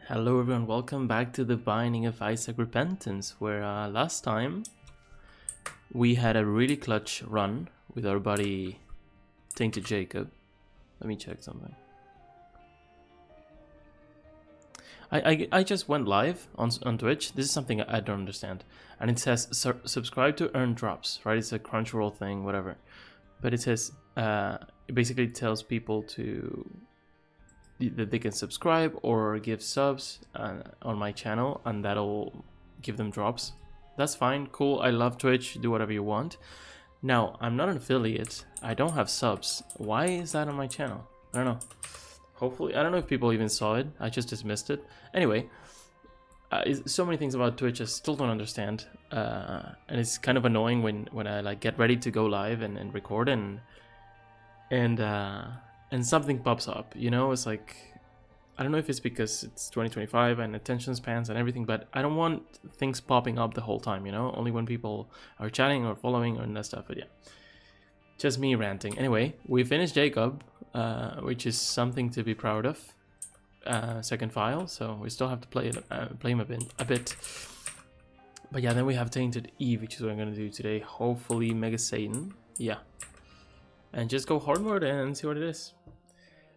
Hello everyone, welcome back to the Binding of Isaac Repentance, where last time we had a really clutch run with our buddy Tainted Jacob. Let me check something. I just went live on Twitch. This is something I don't understand. And it says subscribe to earn drops, right? It's a Crunchyroll thing, whatever. But it says, it basically tells people that they can subscribe or give subs on my channel, and that'll give them drops. That's fine, cool. I love Twitch. Do whatever you want. Now, I'm not an affiliate. I don't have subs. Why is that on my channel? I don't know. Hopefully, I don't know if people even saw it. I just dismissed it. Anyway, so many things about Twitch I still don't understand, and it's kind of annoying when I like get ready to go live and record and something pops up, you know. It's like, I don't know if it's because it's 2025 and attention spans and everything, but I don't want things popping up the whole time, you know, only when people are chatting or following or that stuff. But yeah, just me ranting. Anyway, we finished Jacob, which is something to be proud of. Second file, so we still have to play him a bit. But yeah, then we have Tainted Eve, which is what I'm gonna do today. Hopefully Mega Satan, yeah, and just go hard mode and see what it is.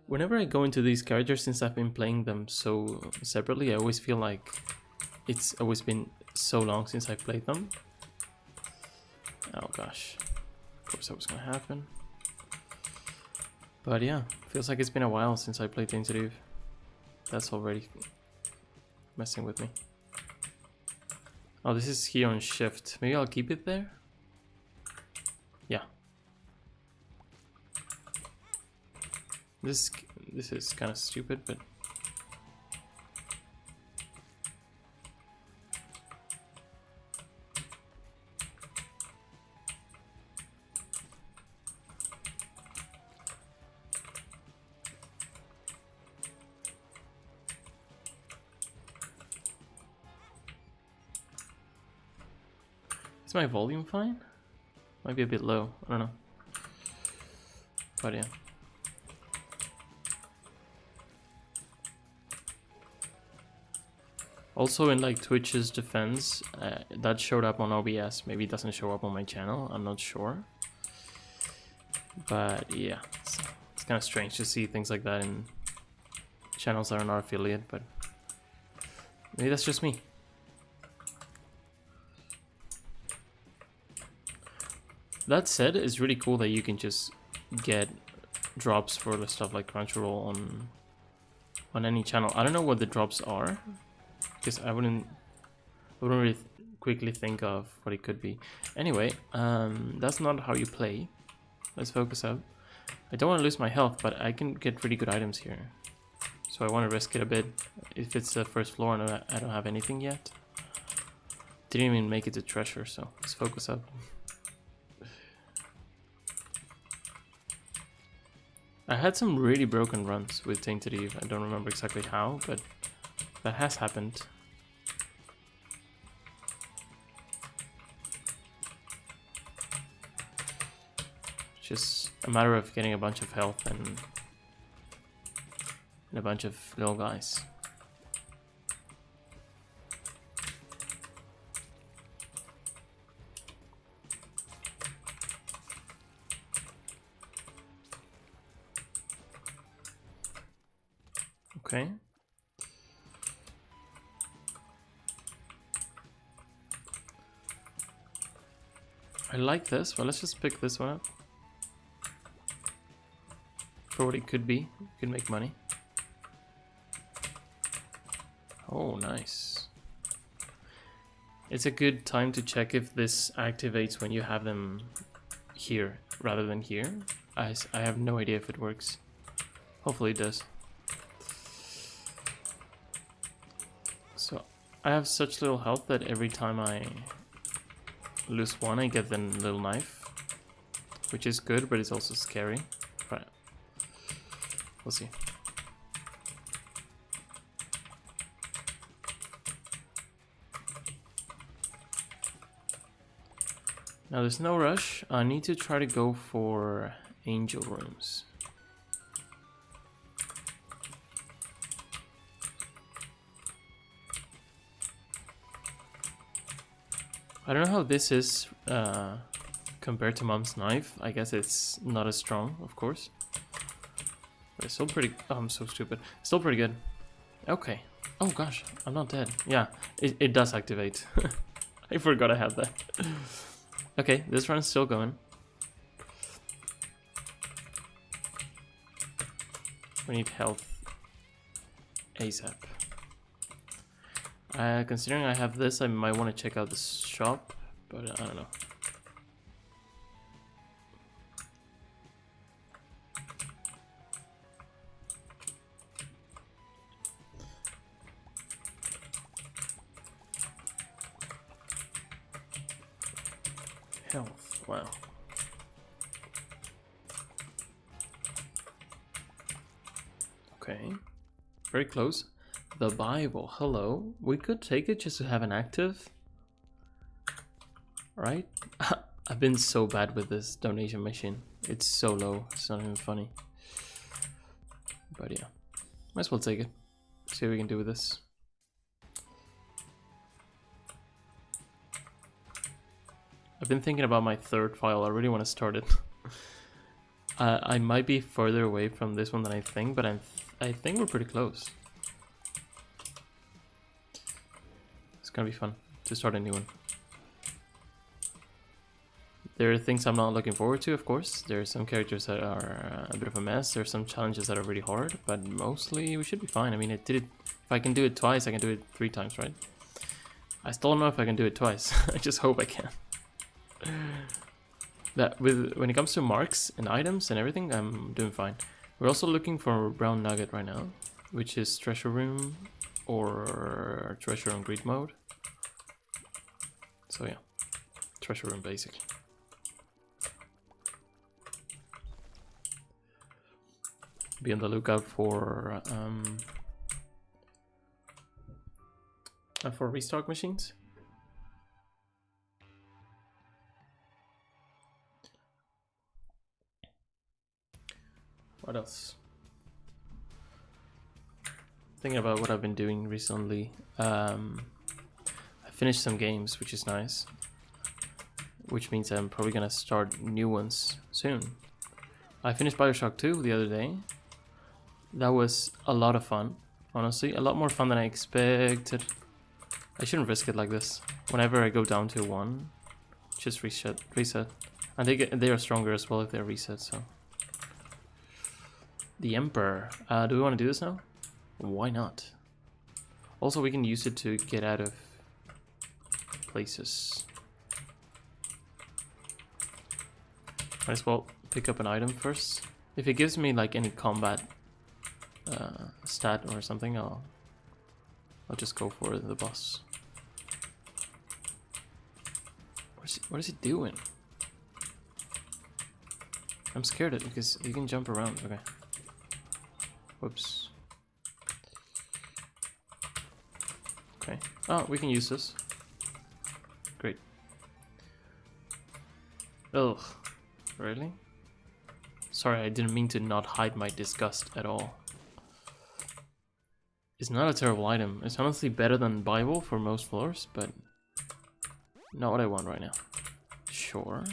Whenever I go into these characters, since I've been playing them so separately, I always feel like it's always been so long since I played them. Oh gosh, of course that was gonna happen. But yeah, feels like it's been a while since I played Tainted Eve. That's already messing with me. Oh, this is here on shift. Maybe I'll keep it there? Yeah. This is kind of stupid, but is my volume fine? Might be a bit low, I don't know. But yeah. Also, in like Twitch's defense, that showed up on OBS. Maybe it doesn't show up on my channel. I'm not sure. But yeah, it's kind of strange to see things like that in channels that are not affiliate. But maybe that's just me. That said, it's really cool that you can just get drops for the stuff like Crunchyroll on any channel. I don't know what the drops are, because I wouldn't really quickly think of what it could be. Anyway, that's not how you play. Let's focus up. I don't want to lose my health, but I can get pretty good items here, so I want to risk it a bit. If it's the first floor and I don't have anything yet, didn't even make it to treasure, so let's focus up. I had some really broken runs with Tainted Eve. I don't remember exactly how, but that has happened. Just a matter of getting a bunch of health and a bunch of little guys. Okay. I like this, but let's just pick this one up. For what it could be, you can make money. Oh, nice. It's a good time to check if this activates when you have them here rather than here. I have no idea if it works. Hopefully it does. So I have such little health that every time I lose one, I get the little knife, which is good, but it's also scary. Right. We'll see. Now there's no rush. I need to try to go for angel rooms. I don't know how this is compared to Mom's Knife. I guess it's not as strong, of course. But it's still pretty... Oh, I'm so stupid. Still pretty good. Okay. Oh gosh, I'm not dead. Yeah, it does activate. I forgot I had that. Okay, this run's still going. We need health ASAP. Considering I have this, I might want to check out the shop, but I don't know. Health, wow. Okay, very close. The Bible, hello. We could take it just to have an active, right? I've been so bad with this donation machine. It's so low, it's not even funny. But yeah, might as well take it. See what we can do with this. I've been thinking about my third file. I really want to start it. I might be further away from this one than I think, but I think we're pretty close. It's gonna be fun to start a new one. There are things I'm not looking forward to, of course. There are some characters that are a bit of a mess. There are some challenges that are really hard, but mostly we should be fine. I mean, if I can do it twice, I can do it 3 times, right? I still don't know if I can do it twice. I just hope I can. That when it comes to marks and items and everything, I'm doing fine. We're also looking for brown nugget right now, which is treasure room or treasure room greed mode. So yeah, treasure room basically. Be on the lookout for restock machines. What else? Thinking about what I've been doing recently. I finished some games, which is nice. Which means I'm probably gonna start new ones soon. I finished Bioshock 2 the other day. That was a lot of fun, honestly. A lot more fun than I expected. I shouldn't risk it like this. Whenever I go down to 1, just reset. And they are stronger as well if they're reset, so. The Emperor. Do we want to do this now? Why not? Also, we can use it to get out of places. Might as well pick up an item first. If it gives me like any combat stat or something, I'll just go for the boss. What is he doing? I'm scared of it because he can jump around. Okay. Whoops. Okay. Oh, we can use this. Great. Ugh. Really? Sorry, I didn't mean to not hide my disgust at all. It's not a terrible item. It's honestly better than Bible for most floors, but not what I want right now. Sure.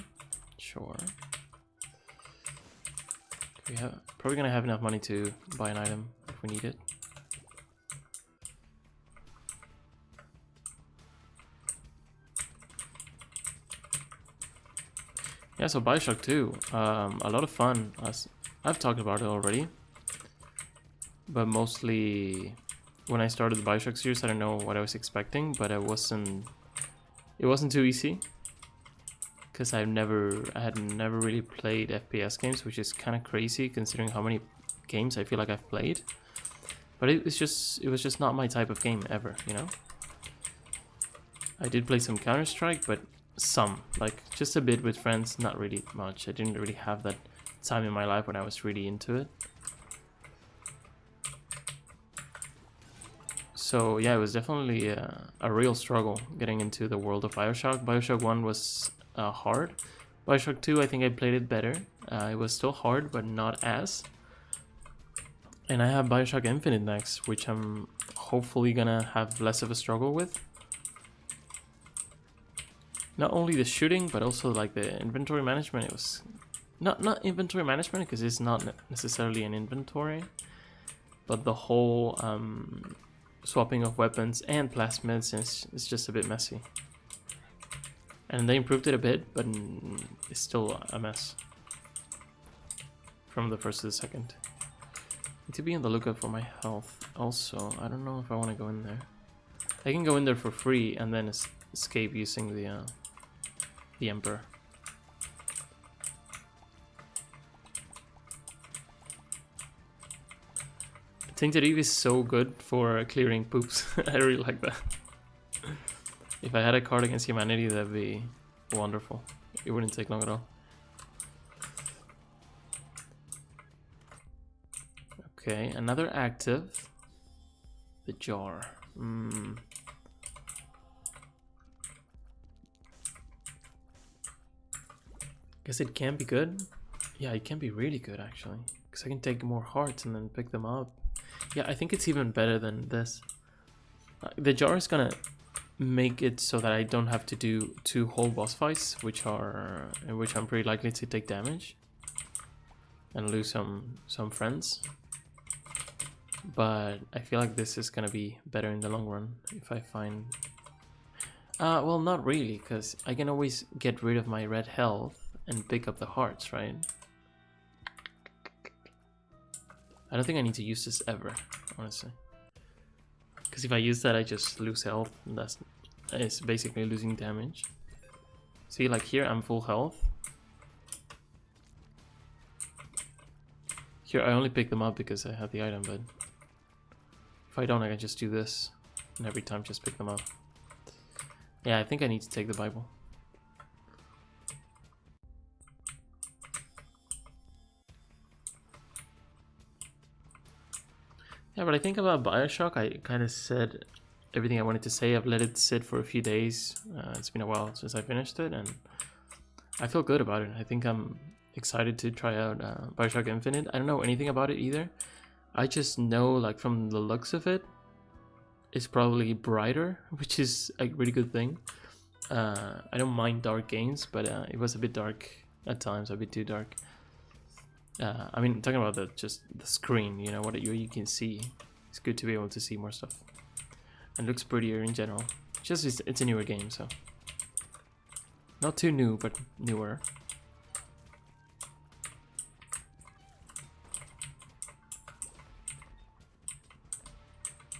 We have probably gonna have enough money to buy an item if we need it. Yeah, so Bioshock 2, a lot of fun. As I've talked about it already, but mostly when I started the Bioshock series, I don't know what I was expecting, but it wasn't too easy. Because I had never really played FPS games, which is kind of crazy considering how many games I feel like I've played. But it was just not my type of game ever, you know. I did play some Counter-Strike, but some, like just a bit with friends, not really much. I didn't really have that time in my life when I was really into it. So yeah, it was definitely a real struggle getting into the world of Bioshock. Bioshock 1 was hard. Bioshock 2, I think I played it better. It was still hard, but not as. And I have Bioshock Infinite next, which I'm hopefully gonna have less of a struggle with. Not only the shooting, but also like the inventory management. It was not inventory management because it's not necessarily an inventory, but the whole swapping of weapons and plasmids is just a bit messy. And they improved it a bit, but it's still a mess from the first to the second. Need to be on the lookout for my health. Also, I don't know if I want to go in there. I can go in there for free and then escape using the Emperor. Tainted Eve is so good for clearing poops. I really like that. If I had a card against humanity, that'd be wonderful. It wouldn't take long at all. Okay, another active. The jar. Guess it can be good. Yeah, it can be really good actually. Because I can take more hearts and then pick them up. Yeah, I think it's even better than this. The jar is gonna make it so that I don't have to do 2 whole boss fights, in which I'm pretty likely to take damage and lose some friends. But I feel like this is gonna be better in the long run if I find... well, not really, because I can always get rid of my red health and pick up the hearts, right? I don't think I need to use this ever, honestly. Because if I use that, I just lose health, and it's basically losing damage. See, like here, I'm full health. Here, I only pick them up because I have the item, but if I don't, I can just do this, and every time just pick them up. Yeah, I think I need to take the Bible. Yeah, but I think about Bioshock, I kind of said everything I wanted to say. I've let it sit for a few days. It's been a while since I finished it, and I feel good about it. I think I'm excited to try out Bioshock Infinite. I don't know anything about it either. I just know, like, from the looks of it, it's probably brighter, which is a really good thing. I don't mind dark games, but it was a bit dark at times, a bit too dark. I mean, talking about just the screen, you know, what you can see. It's good to be able to see more stuff. And looks prettier in general. Just it's a newer game, so not too new, but newer.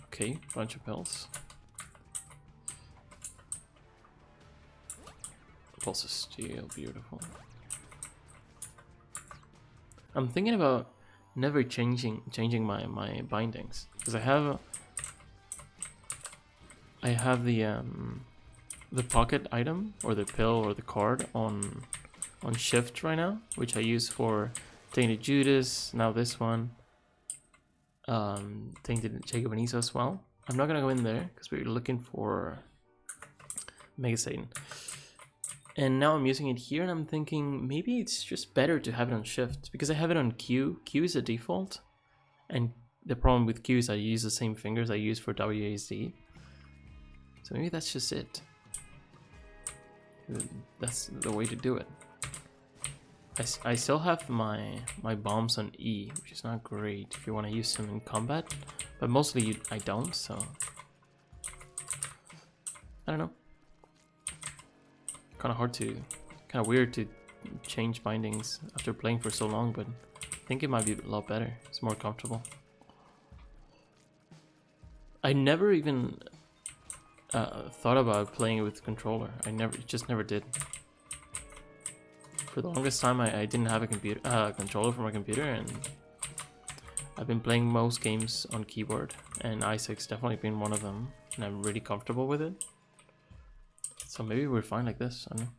Okay, bunch of bells. Pulse of steel, beautiful. I'm thinking about never changing my bindings, because I have the pocket item or the pill or the card on shift right now, which I use for Tainted Judas, now this one, Tainted Jacob and Esau as well. I'm not gonna go in there because we're looking for Mega Satan. And now I'm using it here, and I'm thinking maybe it's just better to have it on shift, because I have it on Q. Q is a default, and the problem with Q is I use the same fingers I use for WASD. So maybe that's just it. That's the way to do it. I still have my bombs on E, which is not great if you want to use them in combat, but mostly I don't, so I don't know. Kind of weird to change bindings after playing for so long, but I think it might be a lot better. It's more comfortable. I never even thought about playing it with controller. Just never did. For the longest time, I didn't have a controller for my computer, and I've been playing most games on keyboard, and Isaac's definitely been one of them, and I'm really comfortable with it. So maybe we're fine like this, I don't know.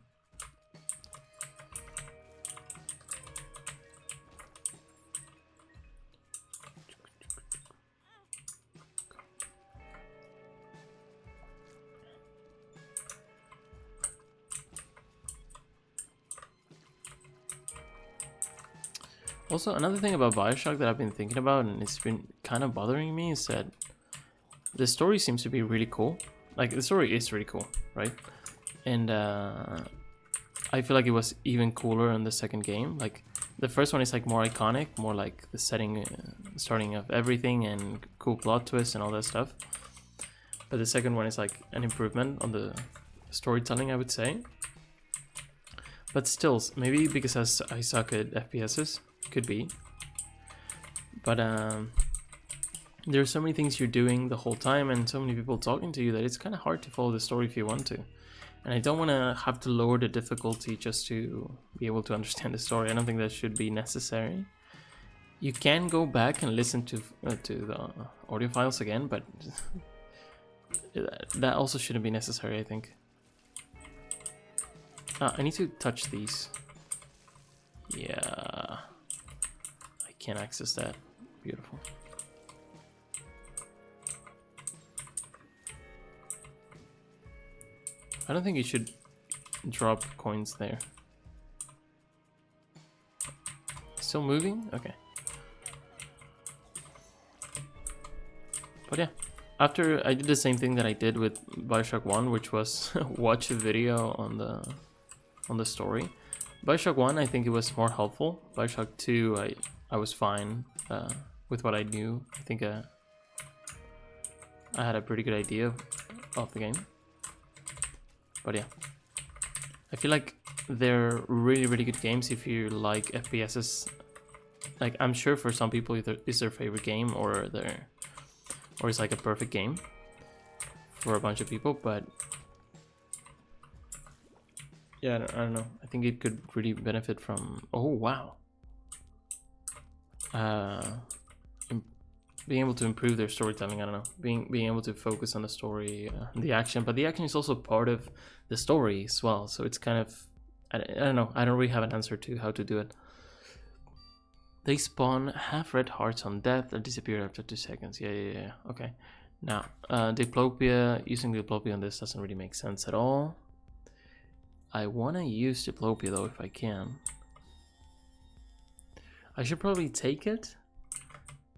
Also, another thing about Bioshock that I've been thinking about, and it's been kind of bothering me, is that the story seems to be really cool. Like, the story is really cool, right? and I feel like it was even cooler in the second game. Like the first one is like more iconic, more like the setting, starting of everything and cool plot twists and all that stuff. But the second one is like an improvement on the storytelling, I would say. But still, maybe because I suck at FPSs, could be. But there's so many things you're doing the whole time and so many people talking to you that it's kind of hard to follow the story if you want to. And I don't want to have to lower the difficulty just to be able to understand the story. I don't think that should be necessary. You can go back and listen to the audio files again, but that also shouldn't be necessary, I think. I need to touch these. Yeah. I can't access that. Beautiful. I don't think you should drop coins there. Still moving? Okay. But yeah, after I did the same thing that I did with Bioshock 1, which was watch a video on the story. Bioshock 1, I think it was more helpful. Bioshock 2, I was fine with what I knew. I think I had a pretty good idea of the game. But yeah, I feel like they're really, really good games if you like FPSs. Like, I'm sure for some people either it's their favorite game or it's like a perfect game for a bunch of people. But yeah, I don't know. I think it could really benefit from. Oh wow. Being able to improve their storytelling. I don't know. Being able to focus on the story, the action, but the action is also part of the story as well. So it's kind of, I don't know. I don't really have an answer to how to do it. They spawn half red hearts on death that disappear after 2 seconds. Yeah. Okay. Now, Diplopia, using Diplopia on this doesn't really make sense at all. I want to use Diplopia though if I can. I should probably take it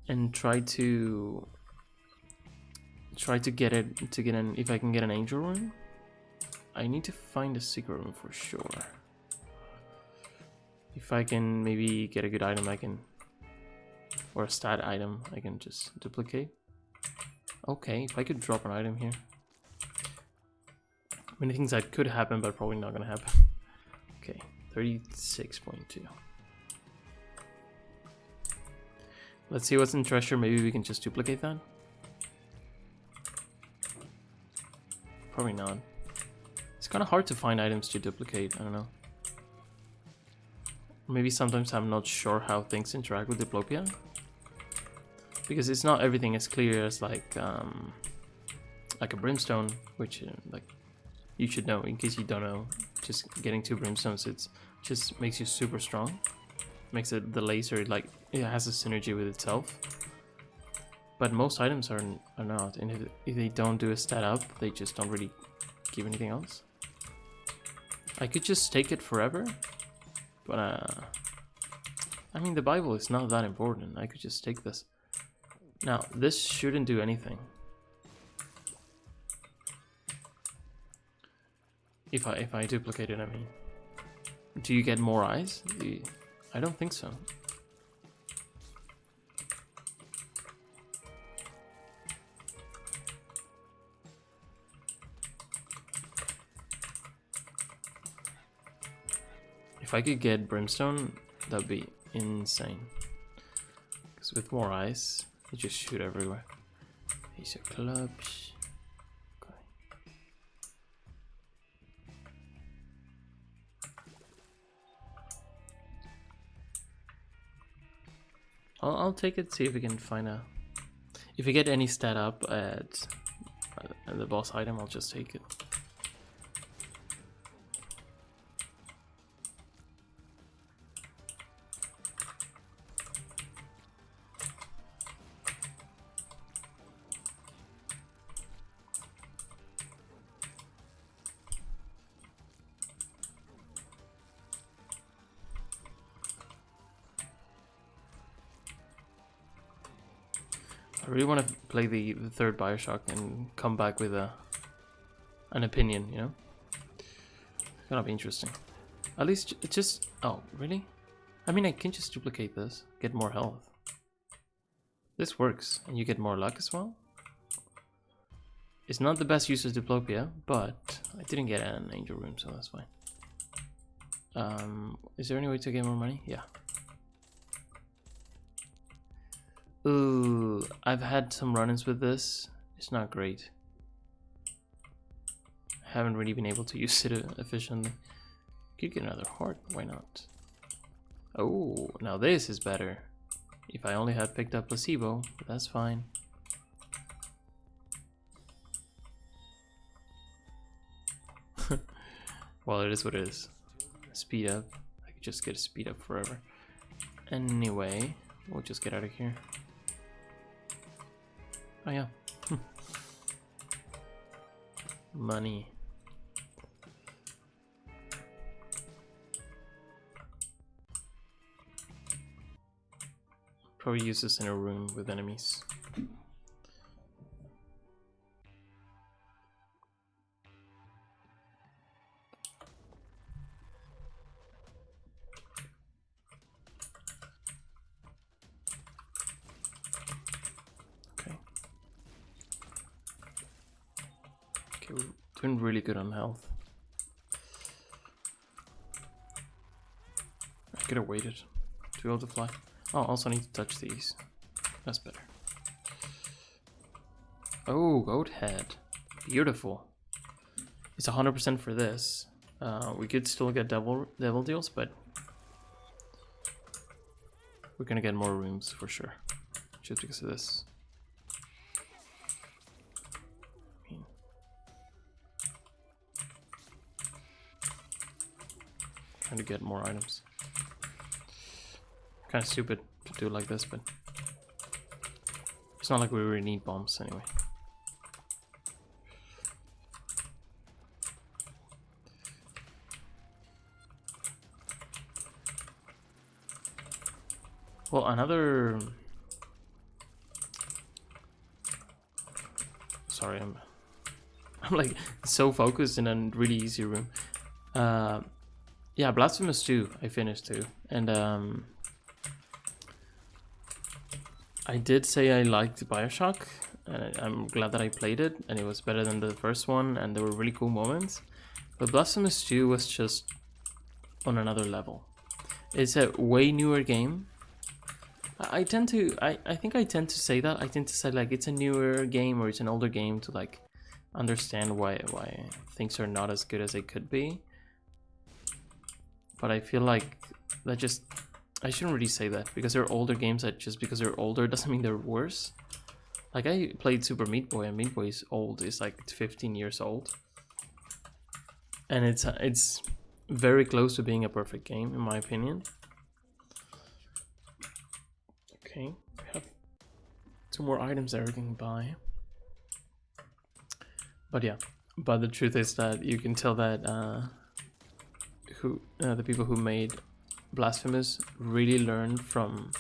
and try to get it to get an, if I can get an angel room. I need to find a secret room for sure. If I can maybe get a good item, I can, or a stat item, I can just duplicate. Okay, if I could drop an item here. Many things that could happen, but probably not gonna happen. Okay, 36.2. Let's see what's in treasure. Maybe we can just duplicate that. Probably not. It's kind of hard to find items to duplicate. I don't know. Maybe sometimes I'm not sure how things interact with Diplopia, because it's not everything as clear as like a brimstone, which like you should know. In case you don't know, just getting 2 brimstones, it's just makes you super strong. Makes it the laser, like it has a synergy with itself. But most items are not, and if they don't do a stat up, they just don't really give anything else. I could just take it forever, but I mean the Bible is not that important. I could just take this. Now this shouldn't do anything. If I duplicate it, I mean, do you get more eyes? I don't think so. If I could get brimstone, that would be insane. Because with more eyes, you just shoot everywhere. Ace of clubs. Okay. I'll take it, see if we can find a... If we get any stat up at the boss item, I'll just take it. I really want to play the third Bioshock and come back with an opinion, you know? Gonna be interesting. At least it just... Oh, really? I mean, I can just duplicate this. Get more health. This works. And you get more luck as well. It's not the best use of Diplopia, but I didn't get an angel room, so that's fine. Is there any way to get more money? Yeah. Ooh, I've had some run-ins with this. It's not great. I haven't really been able to use it efficiently. Could get another heart, why not? Oh, now this is better. If I only had picked up placebo, but that's fine. Well, it is what it is. Speed up. I could just get a speed up forever. Anyway, we'll just get out of here. Oh yeah. Money. Probably use this in a room with enemies. Okay, we're doing really good on health. I could have waited to be able to fly. Oh, also need to touch these. That's better. Oh, goat head. Beautiful. It's 100% for this. We could still get devil deals, but we're gonna get more rooms for sure. Just because of this. Trying to get more items. Kind of stupid to do it like this, but it's not like we really need bombs anyway. Well, another... Sorry, I'm like so focused in a really easy room. Yeah, Blasphemous 2 I finished too, and I did say I liked Bioshock, and I'm glad that I played it, and it was better than the first one, and there were really cool moments. But Blasphemous 2 was just on another level. It's a way newer game. I think I tend to say that. I tend to say like it's a newer game or it's an older game to like understand why things are not as good as they could be. But I feel like that just... I shouldn't really say that, because they're older games that just because they're older doesn't mean they're worse. Like I played Super Meat Boy, and Meat Boy is old. It's like 15 years old. And it's very close to being a perfect game, in my opinion. Okay, we have 2 more items that we can buy. But yeah, but the truth is that you can tell that the people who made Blasphemous really learned from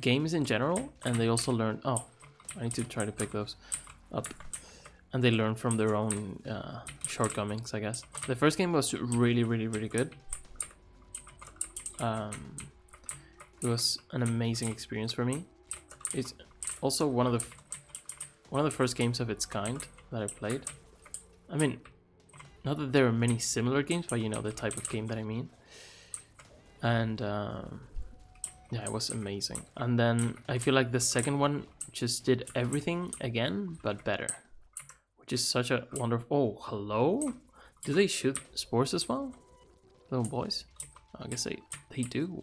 games in general, and they also learned... Oh, I need to try to pick those up. And they learned from their own shortcomings, I guess. The first game was really good. It was an amazing experience for me. It's also one of the first games of its kind that I played. I mean, not that there are many similar games, but you know the type of game that I mean. And yeah, it was amazing. And then I feel like the second one just did everything again, but better. Which is such a wonderful... Oh, hello? Do they shoot spores as well? Little boys? I guess they do.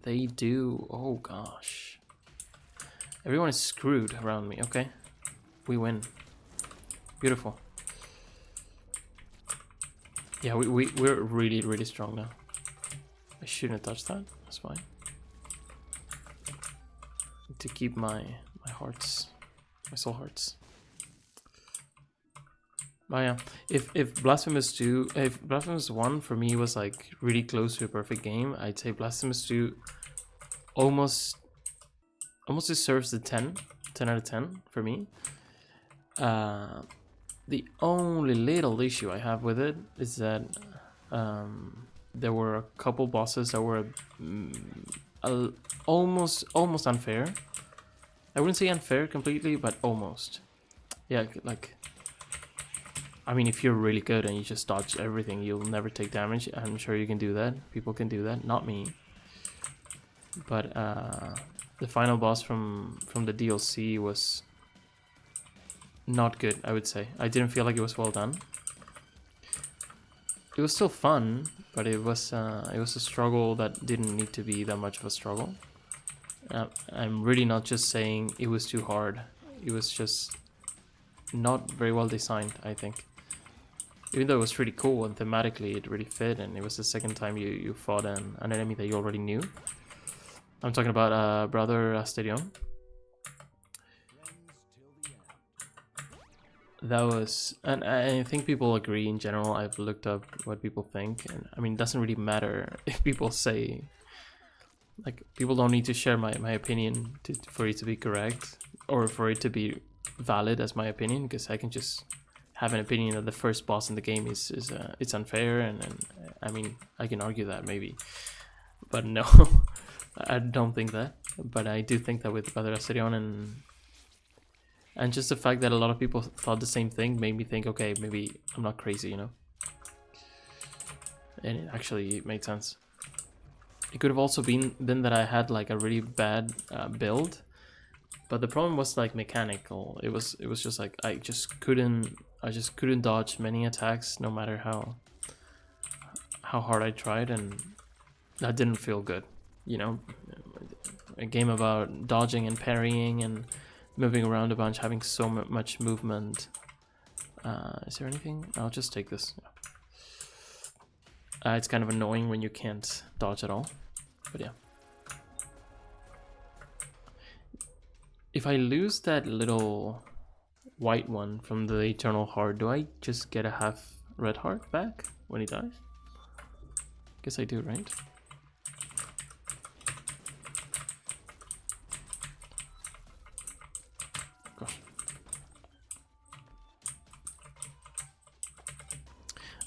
They do. Oh gosh. Everyone is screwed around me. Okay. We win. Beautiful. Yeah, we're really strong now. I shouldn't have touched that. That's fine. Need to keep my hearts, my soul hearts. But yeah, if Blasphemous 2, if Blasphemous 1 for me was like really close to a perfect game, I'd say Blasphemous 2 almost deserves the 10 out of 10 for me. The only little issue I have with it is that there were a couple bosses that were almost unfair. I wouldn't say unfair completely, but almost. Yeah, like, I mean, if you're really good and you just dodge everything, you'll never take damage. I'm sure you can do that. People can do that, not me. But the final boss from the DLC was not good, I would say. I didn't feel like it was well done. It was still fun, but it was a struggle that didn't need to be that much of a struggle. I'm really not just saying it was too hard. It was just not very well designed, I think. Even though it was pretty cool and thematically it really fit, and it was the second time you fought an enemy that you already knew. I'm talking about Brother Asterion. That was, and I think people agree in general. I've looked up what people think, and I mean, it doesn't really matter if people say, like, people don't need to share my opinion for it to be correct, or for it to be valid as my opinion, because I can just have an opinion that the first boss in the game is it's unfair, and I mean, I can argue that maybe, but no, I don't think that. But I do think that with Brother Asterion and just the fact that a lot of people thought the same thing made me think, okay, maybe I'm not crazy, you know? And it actually made sense. It could have also been that I had like a really bad build, but the problem was like mechanical. It was just like I just couldn't dodge many attacks no matter how hard I tried, and that didn't feel good, you know? A game about dodging and parrying and moving around a bunch, having so much movement. Is there anything? I'll just take this. It's kind of annoying when you can't dodge at all, but yeah. If I lose that little white one from the Eternal Heart, do I just get a half red heart back when he dies? Guess I do, right?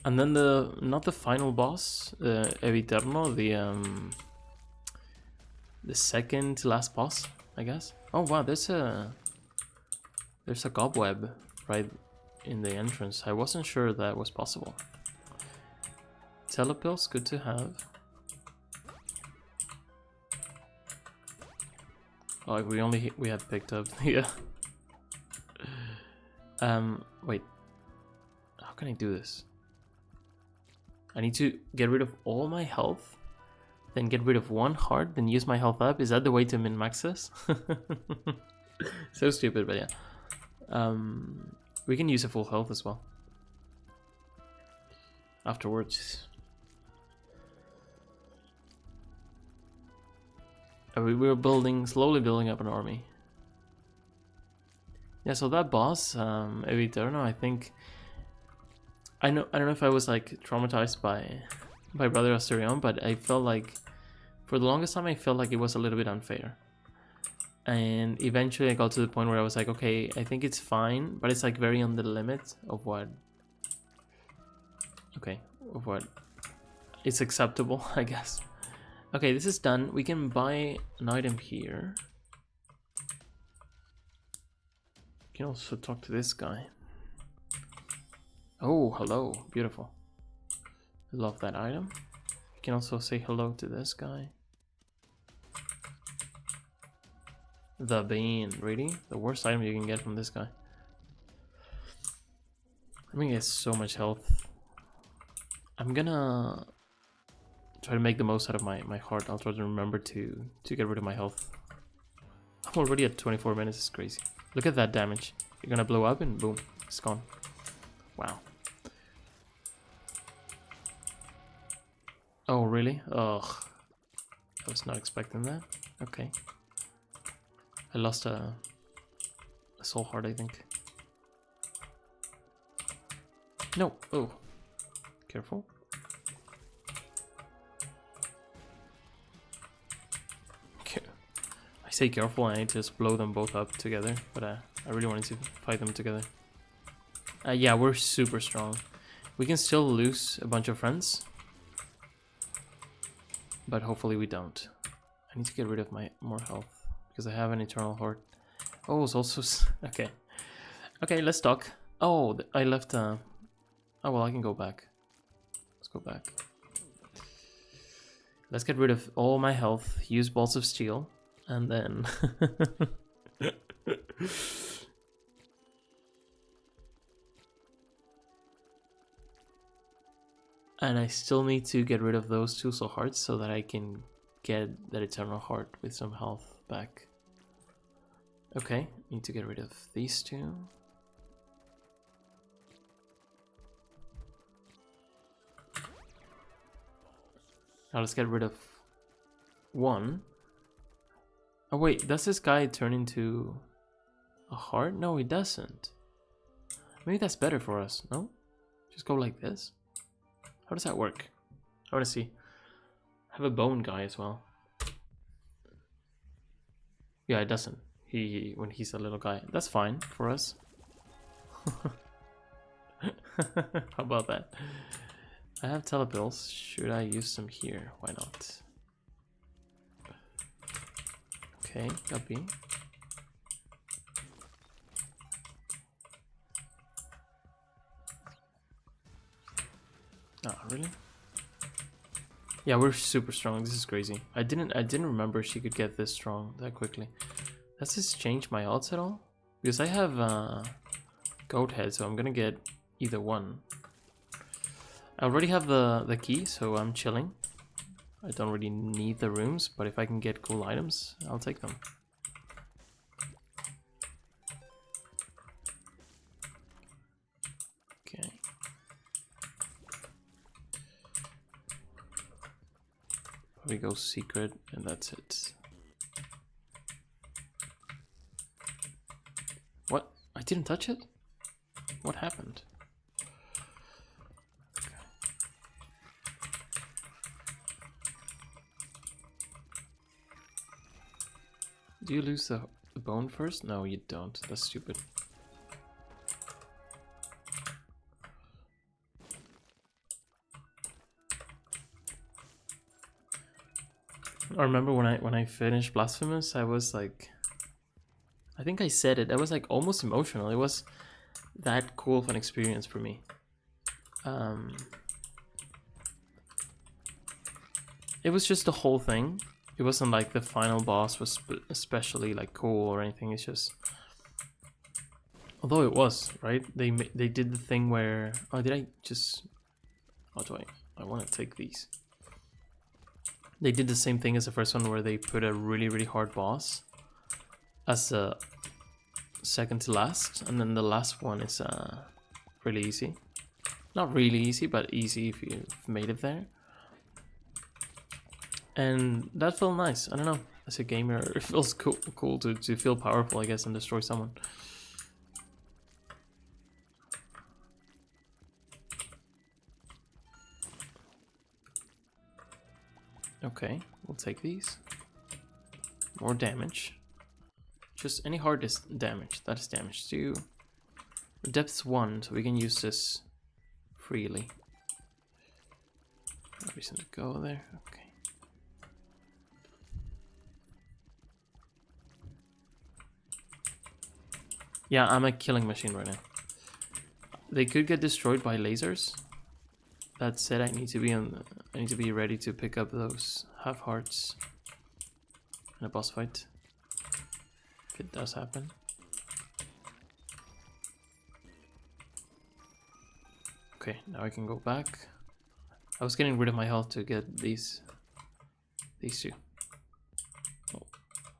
And then not the final boss, Eviterno, the second to last boss, I guess. Oh wow, there's a cobweb right in the entrance. I wasn't sure that was possible. Telepills, good to have. Oh, we had picked up the. Wait, how can I do this? I need to get rid of all my health, then get rid of one heart, then use my health up. Is that the way to min-max this? So stupid, but yeah. We can use a full health as well afterwards. We were slowly building up an army. Yeah, so that boss, Eviterno, I think. I don't know if I was like traumatized by Brother Asterion, but I felt like for the longest time I felt like it was a little bit unfair. And eventually I got to the point where I was like, okay, I think it's fine, but it's like very on the limit of what it's acceptable, I guess. Okay, this is done. We can buy an item here. We can also talk to this guy. Oh, hello. Beautiful. Love that item. You can also say hello to this guy. The Bean. Really? The worst item you can get from this guy. I mean, he has so much health. I'm gonna try to make the most out of my heart. I'll try to remember to get rid of my health. I'm already at 24 minutes. It's crazy. Look at that damage. You're gonna blow up and boom. It's gone. Wow. Oh, really? Ugh. I was not expecting that. Okay. I lost a soul heart, I think. No. Oh. Careful. Okay. I say careful, I need to just blow them both up together, but I really wanted to fight them together. Yeah, we're super strong. We can still lose a bunch of friends, but hopefully we don't. I need to get rid of my more health because I have an eternal horde. Oh, it's also okay. Okay, let's talk. Oh, I left. Oh well, I can go back. Let's go back. Let's get rid of all my health. Use balls of steel, and then. And I still need to get rid of those two soul hearts so that I can get that eternal heart with some health back. Okay, need to get rid of these two. Now let's get rid of one. Oh wait, does this guy turn into a heart? No, he doesn't. Maybe that's better for us, no? Just go like this? How does that work? I want to see. I have a bone guy as well. Yeah, it doesn't. When he's a little guy. That's fine for us. How about that? I have telepills. Should I use them here? Why not? Okay, copy. Oh, really? Yeah, we're super strong. This is crazy. I didn't remember she could get this strong that quickly. Does this change my odds at all? Because I have goat head, so I'm gonna get either one. I already have the key, so I'm chilling. I don't really need the rooms, but if I can get cool items, I'll take them. Okay. We go secret, and that's it. What? I didn't touch it? What happened? Okay. Do you lose the bone first? No, you don't. That's stupid. I remember when I finished Blasphemous, I was like, I think I said it. I was like almost emotional. It was that cool of an experience for me. It was just the whole thing. It wasn't like the final boss was especially like cool or anything. It's just, although it was right. They did the thing where did I just? How do I want to take these. They did the same thing as the first one where they put a really hard boss as a second to last, and then the last one is really easy. Not really easy, but easy if you've made it there. And that felt nice. I don't know. As a gamer, it feels cool to feel powerful, I guess, and destroy someone. Okay, we'll take these. More damage. Just any hard damage. That is damage to depth 1, so we can use this freely. No reason to go there. Okay. Yeah, I'm a killing machine right now. They could get destroyed by lasers. That said, I need to be ready to pick up those half hearts in a boss fight. If it does happen. Okay, now I can go back. I was getting rid of my health to get these two. Oh,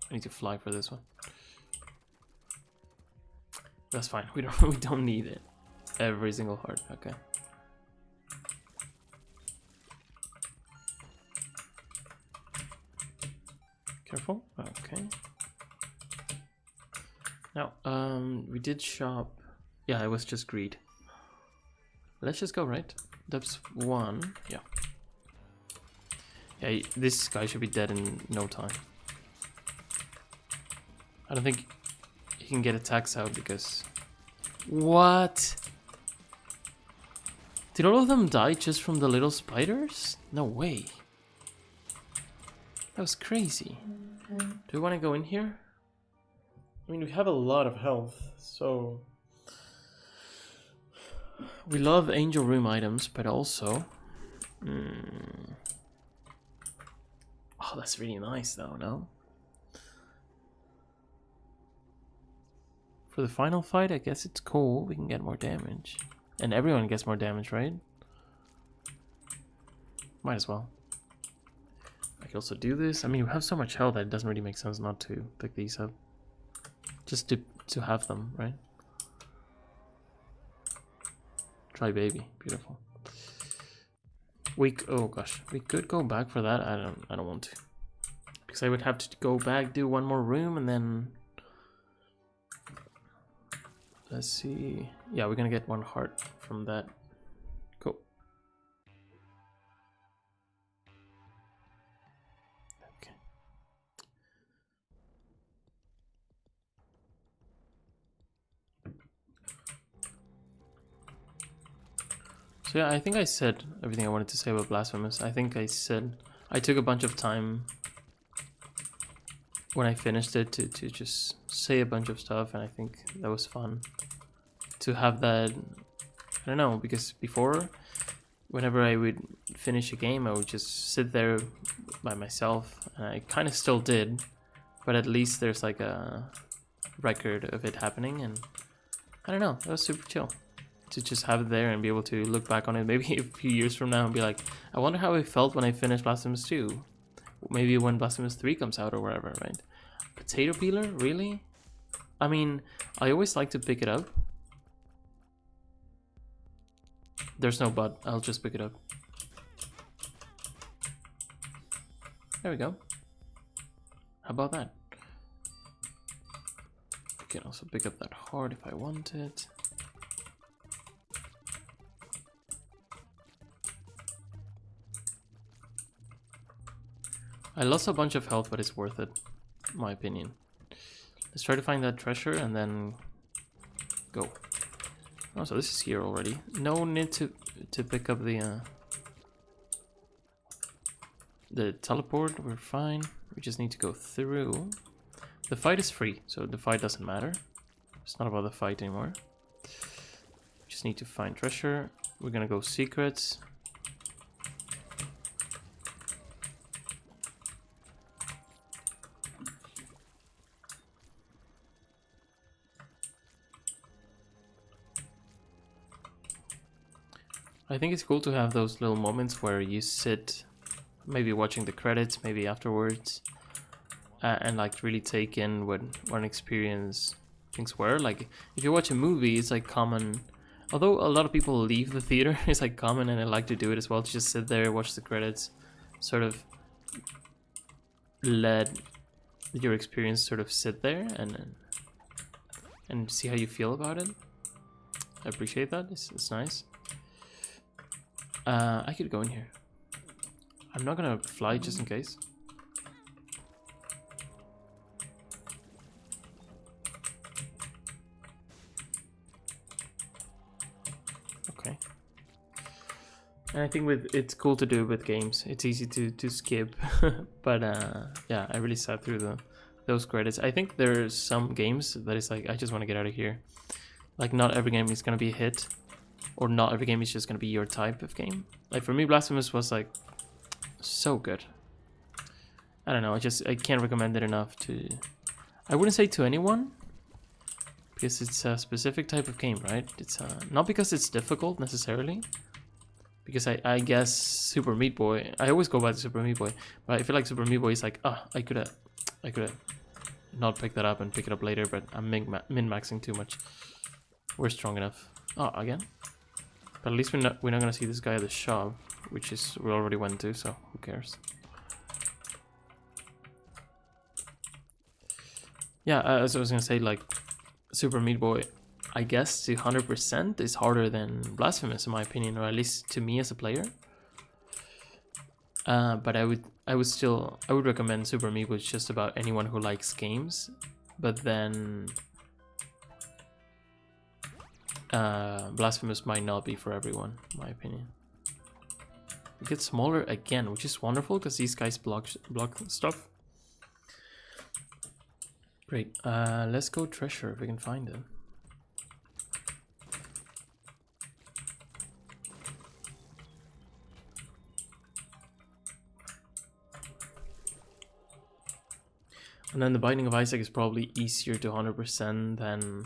I need to fly for this one. That's fine. We don't need it. Every single heart. Okay. Careful. Okay. Now, we did shop. Yeah, it was just greed. Let's just go, right? That's 1. Yeah. Yeah, this guy should be dead in no time. I don't think he can get attacks out because... What? Did all of them die just from the little spiders? No way. That was crazy. Do we want to go in here? I mean, we have a lot of health, so... We love angel room items, but also... Oh, that's really nice though, no? For the final fight, I guess it's cool. We can get more damage. And everyone gets more damage, right? Might as well. I can also do this. I mean, we have so much health that it doesn't really make sense not to pick these up. Just to have them, right? Try baby. Beautiful. Oh gosh, we could go back for that. I don't want to, because I would have to go back, do one more room, and then let's see. Yeah, we're gonna get 1 heart from that. Cool. Okay. So yeah, I think I said everything I wanted to say about Blasphemous. I think I said I took a bunch of time when I finished it to just say a bunch of stuff, and I think that was fun to have that. I don't know, because before, whenever I would finish a game, I would just sit there by myself, and I kind of still did, but at least there's like a record of it happening, and I don't know, that was super chill to just have it there and be able to look back on it maybe a few years from now and be like, I wonder how I felt when I finished Blasphemous 2. Maybe when Blasphemous 3 comes out or whatever, right? Potato peeler? Really? I mean, I always like to pick it up. There's no but. I'll just pick it up. There we go. How about that? I can also pick up that heart if I want it. I lost a bunch of health, but it's worth it, in my opinion. Let's try to find that treasure and then go. Oh, so this is here already. No need to pick up the teleport. We're fine. We just need to go through. The fight is free, so the fight doesn't matter. It's not about the fight anymore. We just need to find treasure. We're gonna go secrets. I think it's cool to have those little moments where you sit, maybe watching the credits, maybe afterwards, and like really take in what an experience things were. Like if you watch a movie, it's like common, although a lot of people leave the theater, it's like common, and I like to do it as well, to just sit there, watch the credits, sort of let your experience sort of sit there and see how you feel about it. I appreciate that. It's nice. I could go in here. I'm not gonna fly just in case. Okay. And I think it's cool to do with games. It's easy to skip, but yeah, I really sat through those credits. I think there's some games that is like, I just want to get out of here. Like not every game is gonna be a hit. Or not every game is just gonna be your type of game. Like for me, Blasphemous was like so good. I don't know, I can't recommend it enough to... I wouldn't say to anyone, because it's a specific type of game, right? It's not because it's difficult necessarily, because I guess Super Meat Boy, I always go back to Super Meat Boy, but I feel like Super Meat Boy is like, I could have not picked that up and pick it up later, but I'm min-maxing too much. We're strong enough. Oh, again? But at least we're not gonna see this guy at the shop, which is we already went to, so who cares? Yeah, as I was gonna say, like Super Meat Boy, I guess to 100% is harder than Blasphemous in my opinion, or at least to me as a player. But I would recommend Super Meat Boy just about anyone who likes games, but then Blasphemous might not be for everyone, in my opinion. It gets smaller again, which is wonderful because these guys block stuff. Great. Let's go treasure if we can find it. And then the Binding of Isaac is probably easier to 100% than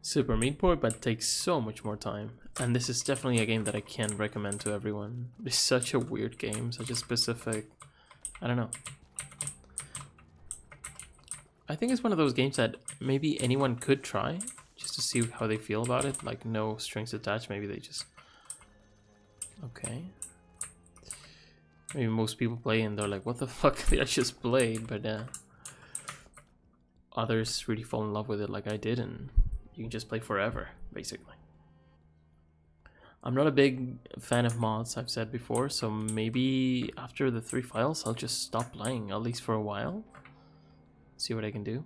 Super Meat Boy, but takes so much more time. And this is definitely a game that I can't recommend to everyone. It's such a weird game, such a specific... I don't know. I think it's one of those games that maybe anyone could try, just to see how they feel about it. Like, no strings attached, maybe they just... Okay. Maybe most people play and they're like, what the fuck did I just play? But others really fall in love with it like I did, and you can just play forever, basically. I'm not a big fan of mods, I've said before, so maybe after the 3 files I'll just stop playing, at least for a while. See what I can do.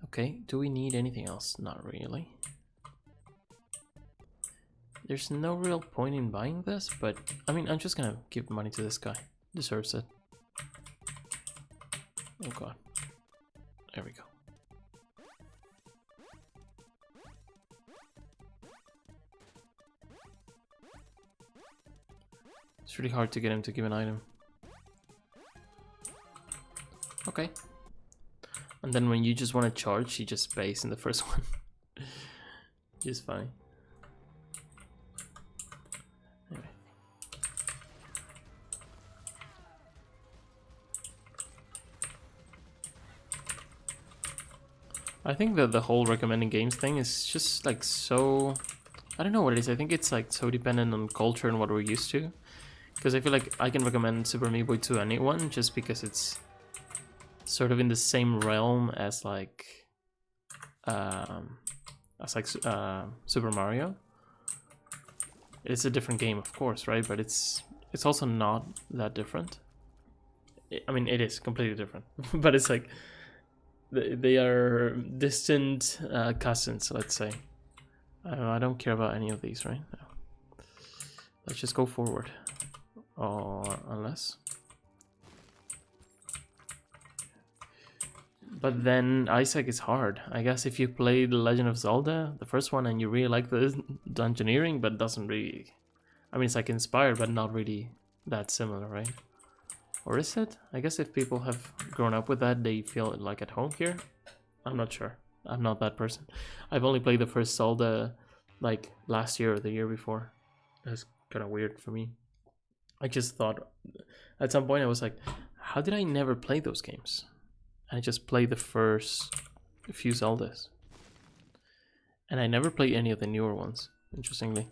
Okay, do we need anything else? Not really. There's no real point in buying this, but I mean, I'm just gonna give money to this guy. Deserves it. Oh god. There we go. It's really hard to get him to give an item. Okay. And then when you just want to charge, he just pays in the first one. Just fine. Anyway. I think that the whole recommending games thing is just like so... I don't know what it is. I think it's like so dependent on culture and what we're used to. Because I feel like I can recommend Super Meat Boy to anyone just because it's sort of in the same realm as like Super Mario. It's a different game, of course, right? But it's also not that different. I mean, it is completely different, but it's like they are distant cousins, let's say. I don't care about any of these, right? No. Let's just go forward. Or unless. But then Isaac is hard. I guess if you play The Legend of Zelda, the first one, and you really like the dungeoneering, but doesn't really... I mean, it's like inspired, but not really that similar, right? Or is it? I guess if people have grown up with that, they feel like at home here. I'm not sure. I'm not that person. I've only played the first Zelda like last year or the year before. That's kind of weird for me. I just thought, at some point I was like, how did I never play those games? And I just played the first few Zeldas. And I never played any of the newer ones, interestingly.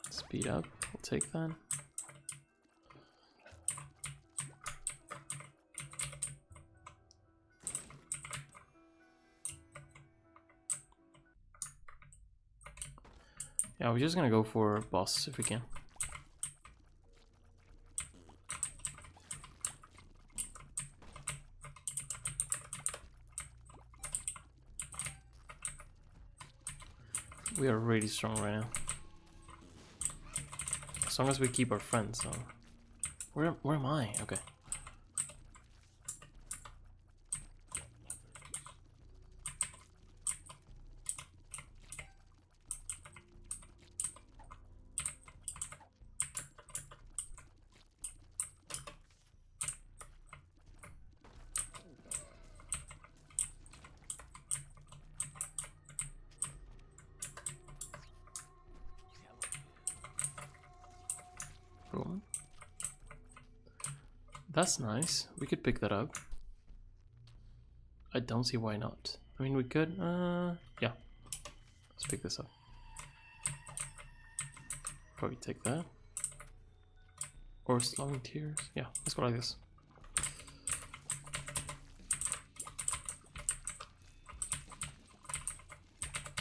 Speed up, I'll take that. Yeah, we're just gonna go for boss if we can. We are really strong right now. As long as we keep our friends, though. Where am I? Okay. Boom. That's nice. We could pick that up. I don't see why not. I mean, we could, yeah. Let's pick this up. Probably take that. Or Slowing Tears. Yeah, let's go like this.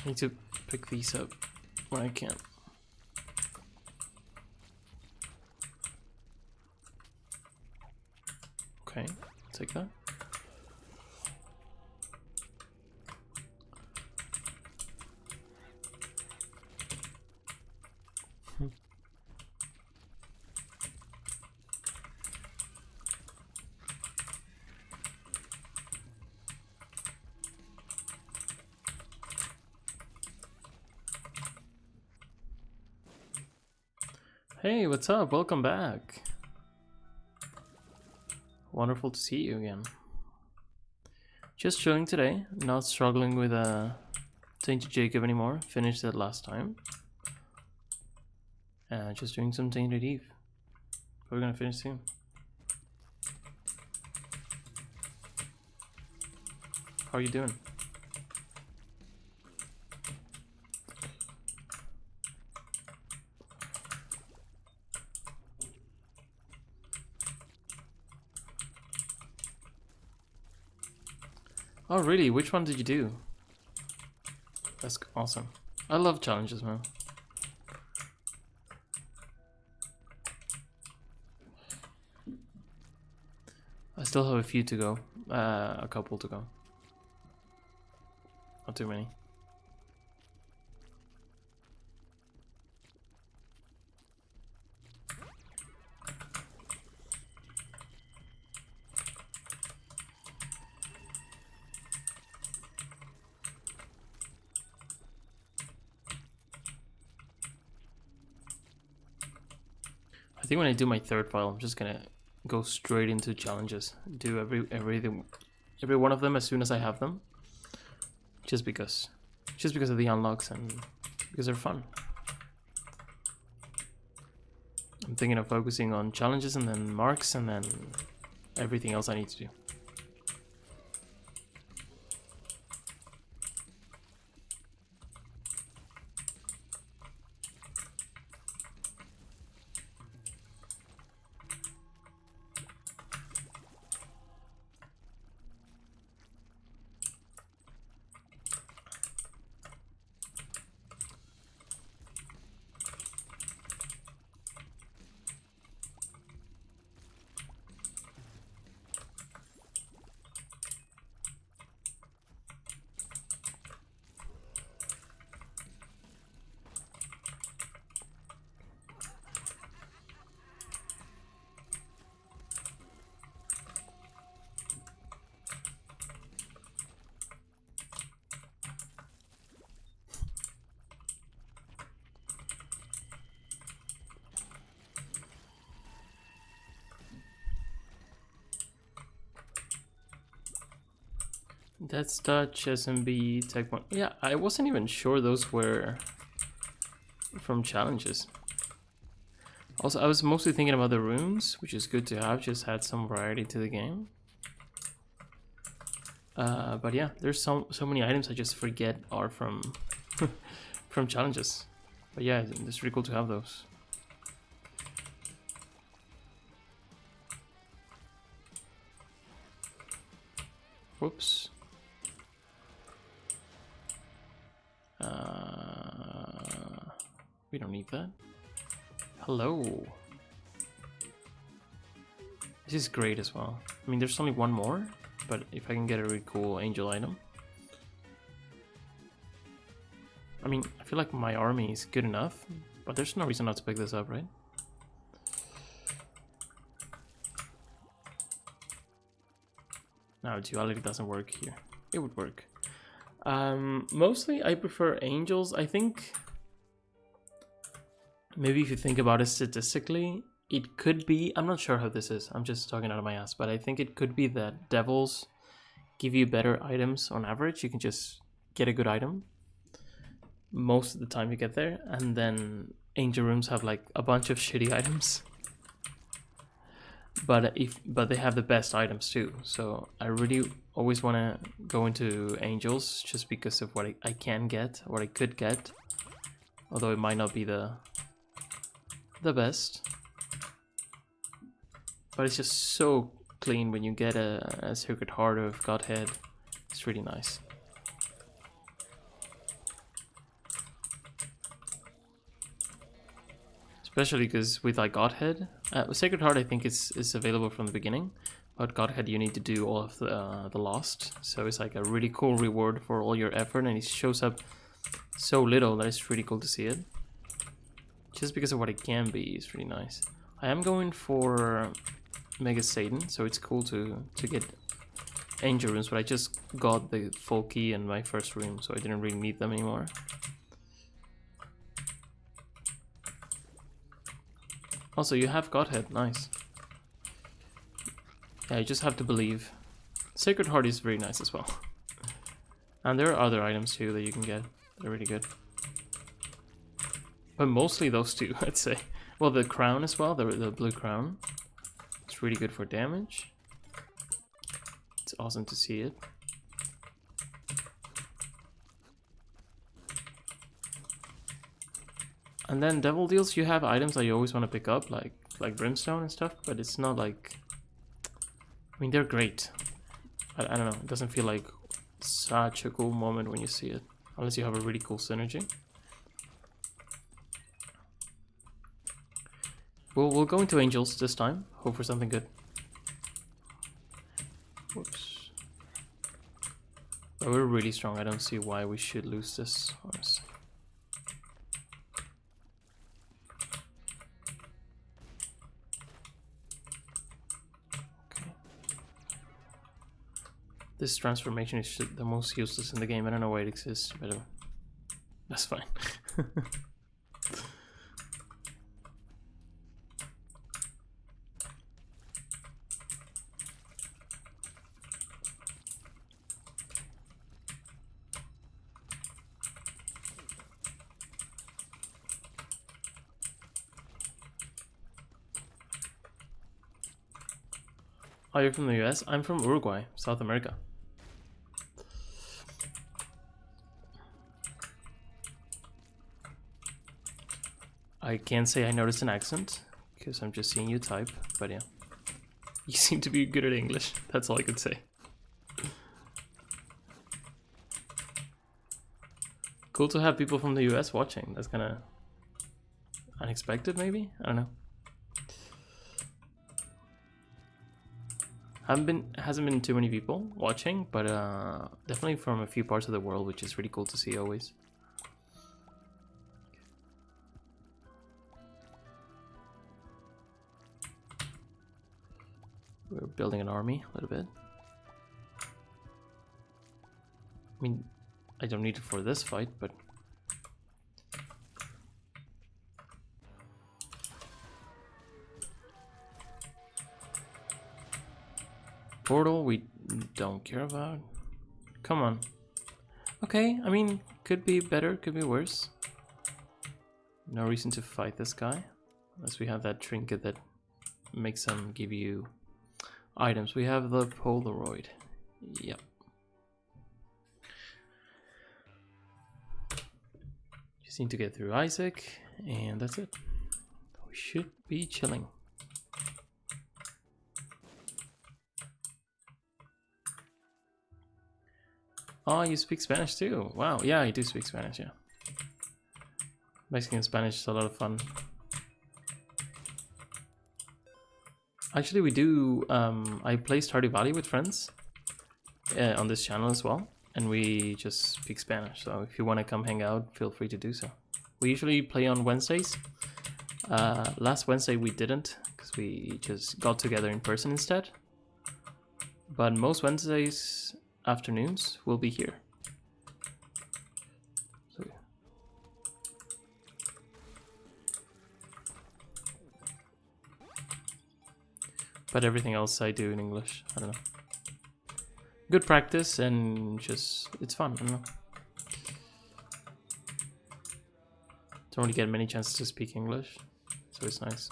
I need to pick these up when I can. Okay, take that. Hey, what's up? Welcome back. Wonderful to see you again. Just chilling today, not struggling with Tainted Jacob anymore. Finished that last time. Just doing some Tainted Eve. We're gonna finish soon. How are you doing? Oh really? Which one did you do? That's awesome. I love challenges, man. I still have a few to go. A couple to go. Not too many. I think when I do my third file, I'm just gonna go straight into challenges. Do every one of them as soon as I have them. Just because of the unlocks and because they're fun. I'm thinking of focusing on challenges and then marks and then everything else I need to do. That's Dutch, SMB, Tech One. Yeah, I wasn't even sure those were from challenges. Also, I was mostly thinking about the runes, which is good to have, just add some variety to the game. But yeah, there's so many items I just forget are from from challenges. But yeah, it's really cool to have those. Whoops. We don't need that. Hello. This is great as well. I mean, there's only one more, but if I can get a really cool angel item. I mean, I feel like my army is good enough, but there's no reason not to pick this up, right? No, duality doesn't work here. It would work. Mostly I prefer angels. I think maybe if you think about it statistically, it could be, I'm not sure how this is, I'm just talking out of my ass, but I think it could be that devils give you better items on average. You can just get a good item most of the time you get there, and then angel rooms have like a bunch of shitty items. But they have the best items too, so I really always want to go into angels just because of what I can get, what I could get, although it might not be the best. But it's just so clean when you get a Sacred Heart of Godhead. It's really nice. Especially because with like Godhead, Sacred Heart I think is available from the beginning, but Godhead you need to do all of the Lost, so it's like a really cool reward for all your effort, and it shows up so little that it's really cool to see it. Just because of what it can be, it's really nice. I am going for Mega Satan, so it's cool to get Angel Runes, but I just got the full key in my first room, so I didn't really need them anymore. Also, you have Godhead, nice. Yeah, you just have to believe. Sacred Heart is very nice as well. And there are other items too that you can get. They're really good. But mostly those two, I'd say. Well, the crown as well, the blue crown. It's really good for damage. It's awesome to see it. And then Devil Deals, you have items that you always want to pick up, like Brimstone and stuff, but it's not like... I mean, they're great. I don't know, it doesn't feel like such a cool moment when you see it. Unless you have a really cool synergy. We'll go into Angels this time. Hope for something good. Whoops. But we're really strong. I don't see why we should lose this, honestly. Okay. This transformation is the most useless in the game. I don't know why it exists, but that's fine. Oh, you're from the US? I'm from Uruguay, South America. I can't say I noticed an accent, because I'm just seeing you type, but yeah. You seem to be good at English, that's all I could say. Cool to have people from the US watching, that's kinda unexpected maybe? I don't know. Hasn't been too many people watching, but definitely from a few parts of the world, which is really cool to see always. We're building an army a little bit. I mean, I don't need it for this fight, but... Portal, we don't care about. Come on. Okay, I mean, could be better, could be worse. No reason to fight this guy. Unless we have that trinket that makes them give you items. We have the Polaroid. Yep. Just need to get through Isaac, and that's it. We should be chilling. Oh, you speak Spanish too? Wow, yeah, I do speak Spanish, yeah. Mexican Spanish is a lot of fun. Actually, we do, I play Stardew Valley with friends on this channel as well, and we just speak Spanish, so if you want to come hang out, feel free to do so. We usually play on Wednesdays. Last Wednesday we didn't, because we just got together in person instead. But most Wednesdays afternoons we'll be here. So, but everything else I do in English. I don't know. Good practice and just it's fun. I don't know. Don't really get many chances to speak English, so it's nice.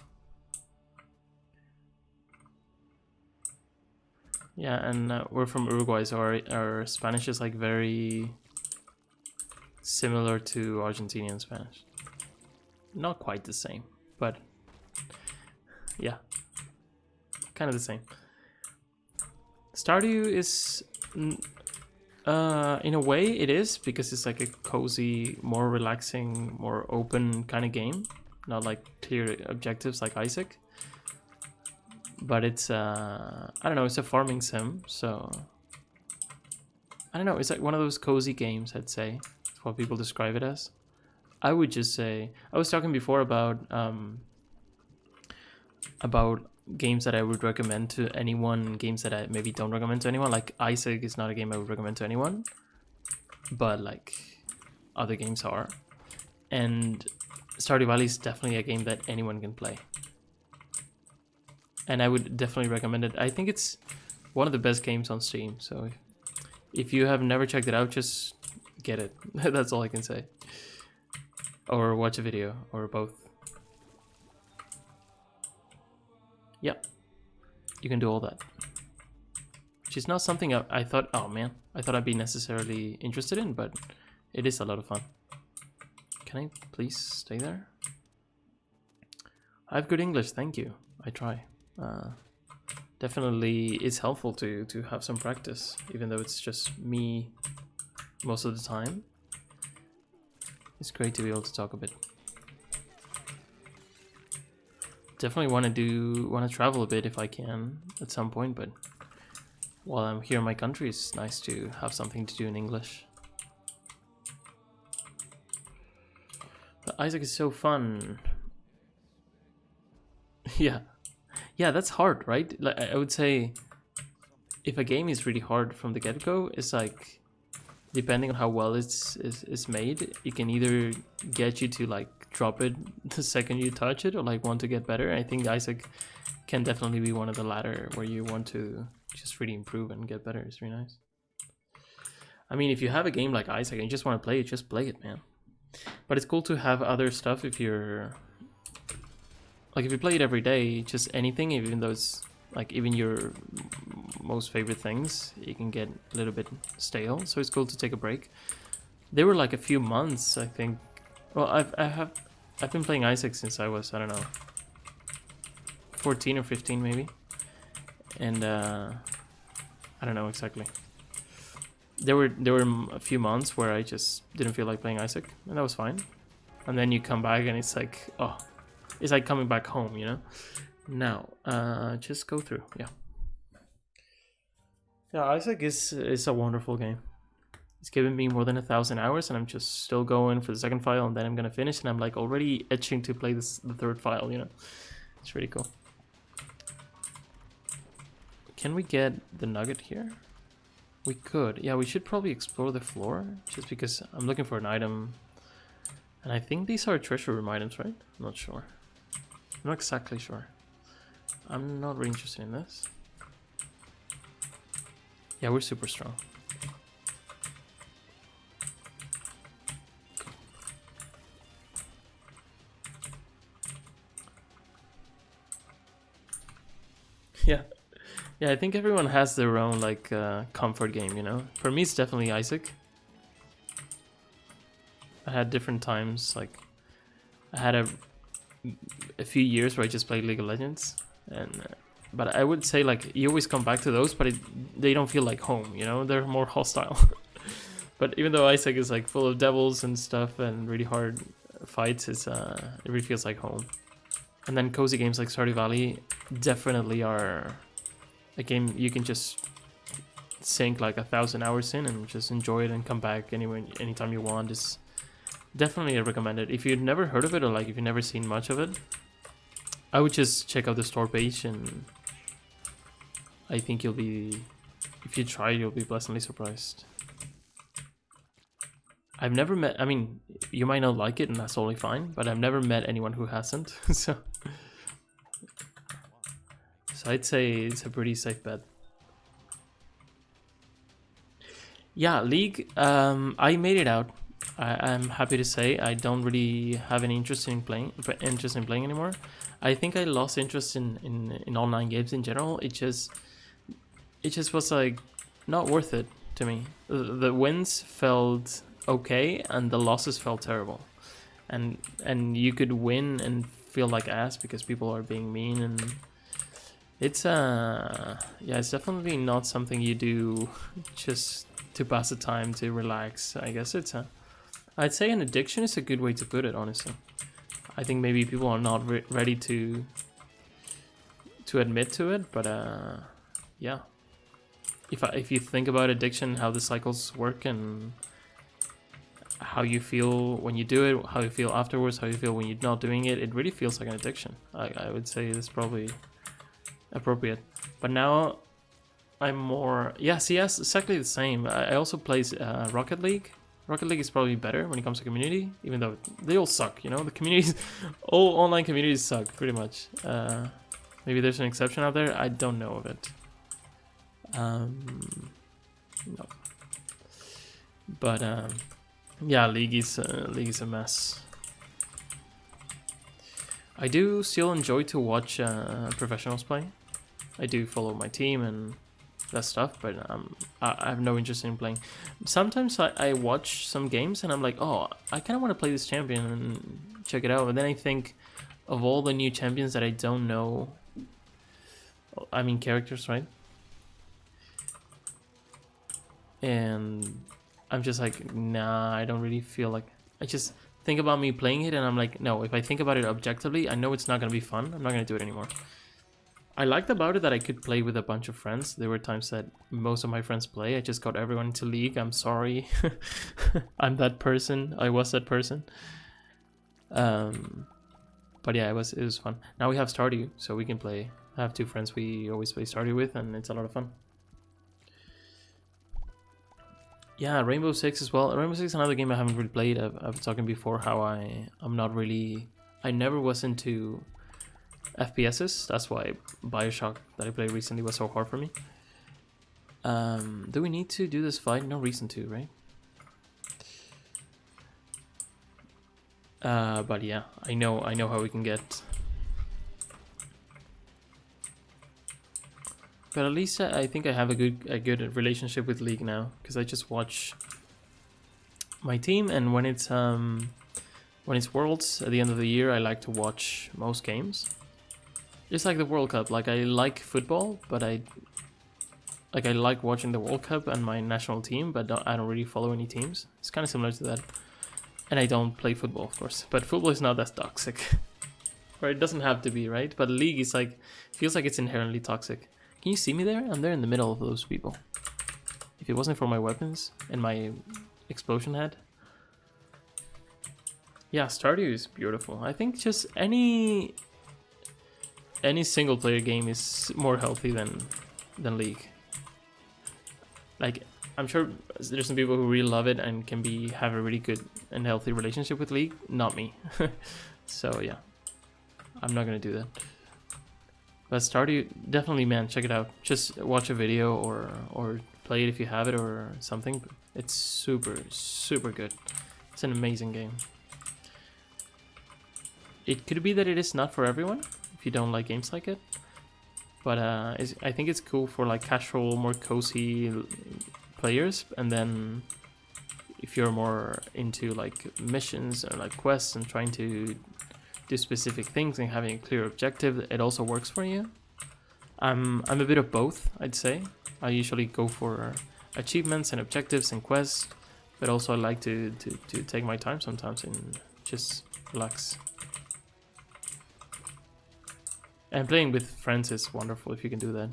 Yeah, and we're from Uruguay, so our Spanish is like very similar to Argentinian Spanish. Not quite the same, but yeah, kind of the same. Stardew is, in a way it is, because it's like a cozy, more relaxing, more open kind of game. Not like clear objectives like Isaac. But it's, I don't know, it's a farming sim, so... I don't know, it's like one of those cozy games, I'd say. That's what people describe it as. I would just say... I was talking before about games that I would recommend to anyone, games that I maybe don't recommend to anyone. Like, Isaac is not a game I would recommend to anyone. But, like, other games are. And Stardew Valley is definitely a game that anyone can play. and I would definitely recommend it. I think it's one of the best games on Steam, so if you have never checked it out, just get it. That's all I can say. Or watch a video, or both. Yeah, you can do all that. Which is not something I thought, oh man, I thought I'd be necessarily interested in, but it is a lot of fun. Can I please stay there? I have good English, thank you. I try. Definitely it's helpful to have some practice, even though it's just me most of the time. It's great to be able to talk a bit. Definitely want to travel a bit if I can at some point, but while I'm here in my country, it's nice to have something to do in English. But Isaac is so fun. Yeah, that's hard, right? Like I would say, if a game is really hard from the get-go, it's like, depending on how well it's made, it can either get you to like drop it the second you touch it, or like want to get better. I think Isaac can definitely be one of the latter, where you want to just really improve and get better. It's really nice. I mean, if you have a game like Isaac and you just want to play it, just play it, man. But it's cool to have other stuff if you're like, if you play it every day, just anything, even though it's like even your most favorite things, you can get a little bit stale. So it's cool to take a break. They were like a few months, I think. Well, I've been playing Isaac since I was, I don't know, 14 or 15 maybe, and I don't know exactly. There were a few months where I just didn't feel like playing Isaac, and that was fine. And then you come back and it's like, oh, it's like coming back home, you know. Now, just go through, yeah. Yeah, Isaac is a wonderful game. It's given me more than 1,000 hours, and I'm just still going for the second file, and then I'm gonna finish, and I'm like already itching to play the third file, you know. It's really cool. Can we get the nugget here? We could. Yeah, we should probably explore the floor, just because I'm looking for an item. And I think these are treasure room items, right? I'm not sure. I'm not exactly sure. I'm not really interested in this. Yeah, we're super strong. Yeah. Yeah, I think everyone has their own like comfort game, you know. For me, it's definitely Isaac. I had different times, like I had a few years where I just played League of Legends, and but I would say like you always come back to those, but they don't feel like home, you know. They're more hostile. But even though Isaac is like full of devils and stuff and really hard fights, it really feels like home. And then cozy games like Stardew Valley definitely are a game you can just sink like 1,000 hours in and just enjoy it and come back anytime you want. It's definitely recommended. If you've never heard of it, or like if you've never seen much of it, I would just check out the store page, and I think you'll be, if you try, you'll be pleasantly surprised. I've never met, I mean, you might not like it and that's totally fine, but I've never met anyone who hasn't. So I'd say it's a pretty safe bet. Yeah, League, I made it out. I'm happy to say I don't really have any interest in playing anymore. I think I lost interest in online games in general. It just was like not worth it to me. The wins felt okay and the losses felt terrible, and you could win and feel like ass because people are being mean, and it's yeah, it's definitely not something you do just to pass the time, to relax. I guess I'd say an addiction is a good way to put it, honestly. I think maybe people are not ready to admit to it, but yeah. If you think about addiction, how the cycles work, and how you feel when you do it, how you feel afterwards, how you feel when you're not doing it, it really feels like an addiction. I would say it's probably appropriate. But now I'm more, yeah, CS, exactly the same. I also play Rocket League. Rocket League is probably better when it comes to community, even though they all suck, you know? The communities, all online communities suck, pretty much. Maybe there's an exception out there. I don't know of it. No. But yeah, League is a mess. I do still enjoy to watch professionals play. I do follow my team and that stuff, but I have no interest in playing. Sometimes I watch some games and I'm like, oh, I kind of want to play this champion and check it out. And then I think of all the new champions that I don't know. I mean characters, right? And I'm just like, nah, I don't really feel like... I just think about me playing it and I'm like, no, if I think about it objectively, I know it's not going to be fun. I'm not going to do it anymore. I liked about it that I could play with a bunch of friends. There were times that most of my friends play. I just got everyone into League. I'm sorry. I'm that person. I was that person. But yeah, it was fun. Now we have Stardew, so we can play. I have 2 friends we always play Stardew with, and it's a lot of fun. Yeah, Rainbow Six as well. Rainbow Six is another game I haven't really played. I've been talking before how I'm not really... I never was into FPSs. That's why Bioshock that I played recently was so hard for me. Do we need to do this fight? No reason to, right? But yeah, I know how we can get. But at least I think I have a good relationship with League now, because I just watch my team, and when it's Worlds at the end of the year, I like to watch most games. It's like the World Cup. Like I like football, but I like watching the World Cup and my national team, but I don't really follow any teams. It's kind of similar to that. And I don't play football, of course. But football is not that toxic. Or it doesn't have to be, right? But League is like, feels like it's inherently toxic. Can you see me there? I'm there in the middle of those people. If it wasn't for my weapons and my explosion head. Yeah, Stardew is beautiful. I think just any single player game is more healthy than League. Like, I'm sure there's some people who really love it and can have a really good and healthy relationship with League. Not me. So yeah, I'm not gonna do that. But Stardew, definitely, man, check it out. Just watch a video or play it if you have it or something. It's super, super good. It's an amazing game. It could be that it is not for everyone if you don't like games like it. But I think it's cool for like casual, more cozy players. And then if you're more into like missions or like quests and trying to do specific things and having a clear objective, it also works for you. I'm a bit of both, I'd say. I usually go for achievements and objectives and quests, but also I like to take my time sometimes and just relax. And playing with friends is wonderful if you can do that.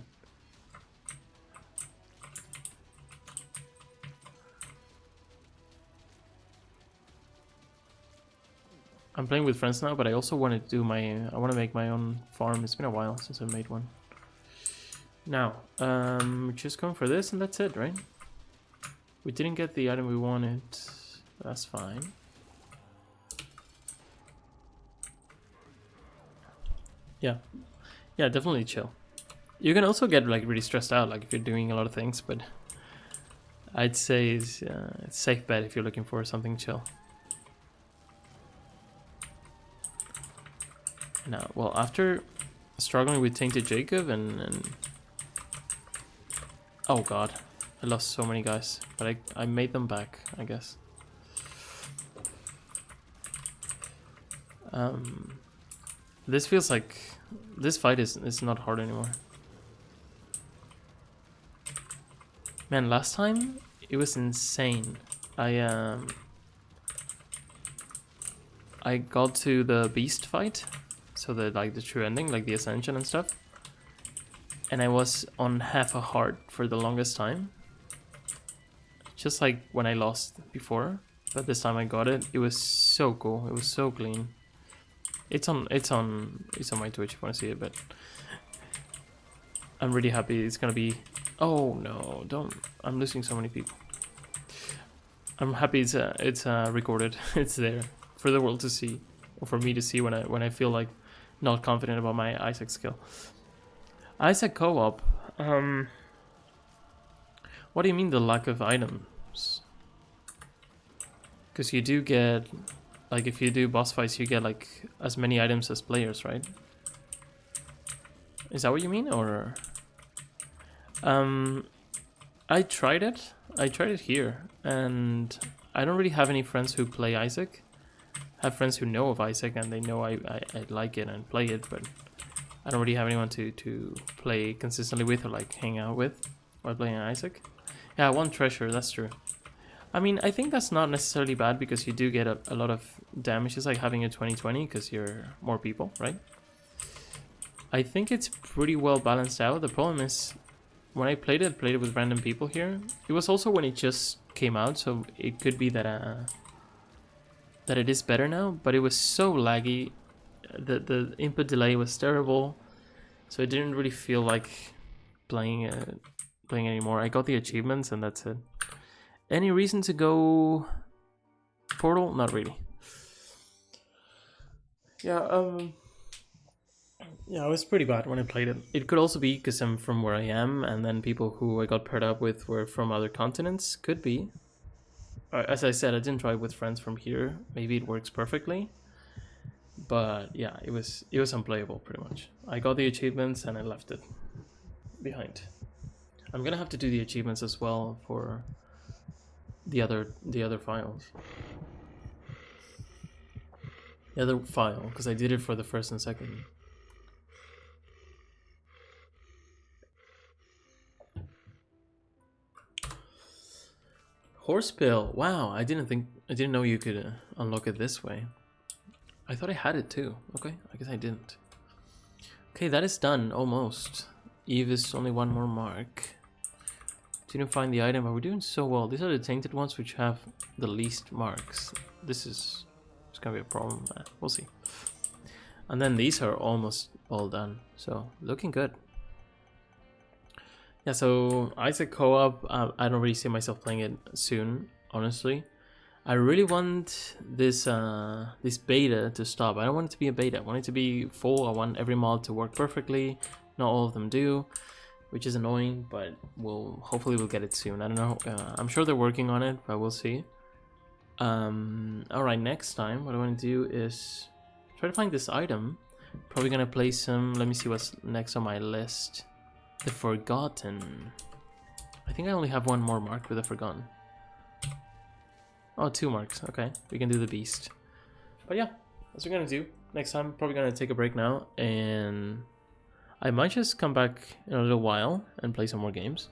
I'm playing with friends now, but I also want to do I want to make my own farm. It's been a while since I made one. Now, just going for this and that's it, right? We didn't get the item we wanted. That's fine. Yeah. Yeah, definitely chill. You can also get like really stressed out, like if you're doing a lot of things, but I'd say it's a safe bet if you're looking for something chill. Now, well, after struggling with Tainted Jacob and oh god, I lost so many guys, but I made them back, I guess. This feels like this fight is not hard anymore. Man, last time it was insane. I got to the beast fight, so the true ending, like the ascension and stuff, and I was on half a heart for the longest time, just like when I lost before. But this time I got it. It was so cool. It was so clean. It's on my Twitch if you want to see it, but I'm really happy it's gonna be. Oh no, don't! I'm losing so many people. I'm happy it's recorded. It's there for the world to see, or for me to see when I feel like not confident about my Isaac skill. Isaac co-op. What do you mean the lack of items? Because you do get, like, if you do boss fights, you get like as many items as players, right? Is that what you mean, or? I tried it. I tried it here, and I don't really have any friends who play Isaac. I have friends who know of Isaac, and they know I like it and play it, but I don't really have anyone to play consistently with or like hang out with while playing Isaac. Yeah, one treasure, that's true. I mean, I think that's not necessarily bad because you do get a lot of damage. It's like having a 20-20 because you're more people, right? I think it's pretty well balanced out. The problem is, when I played it with random people here. It was also when it just came out, so it could be that that it is better now, but it was so laggy. The input delay was terrible, so it didn't really feel like playing anymore. I got the achievements and that's it. Any reason to go Portal? Not really. Yeah, yeah, it was pretty bad when I played it. It could also be because I'm from where I am, and then people who I got paired up with were from other continents. Could be. As I said, I didn't try it with friends from here. Maybe it works perfectly. But yeah, it was unplayable pretty much. I got the achievements and I left it behind. I'm gonna have to do the achievements as well for the other files. The other file, because I did it for the first and second. Horsepill. Wow, I didn't know you could unlock it this way. I thought I had it too. Okay, I guess I didn't. Okay, that is done almost. Eve is only one more mark. Didn't find the item, but we're doing so well. These are the tainted ones which have the least marks. This is gonna be a problem. We'll see. And then these are almost all done, so looking good. Yeah, so Isaac co-op, I don't really see myself playing it soon, honestly. I really want this this beta to stop. I don't want it to be a beta. I want it to be full. I want every mod to work perfectly. Not all of them do, which is annoying, but hopefully we'll get it soon. I don't know. I'm sure they're working on it, but we'll see. Alright, next time what I want to do is try to find this item. Probably gonna play some. Let me see what's next on my list. The Forgotten. I think I only have one more mark with the Forgotten. Oh, 2 marks. Okay, we can do the Beast. But yeah, that's what we're gonna do. Next time, probably gonna take a break now, and I might just come back in a little while and play some more games.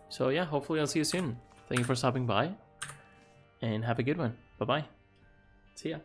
So yeah, hopefully I'll see you soon. Thank you for stopping by, and have a good one. Bye-bye. See ya.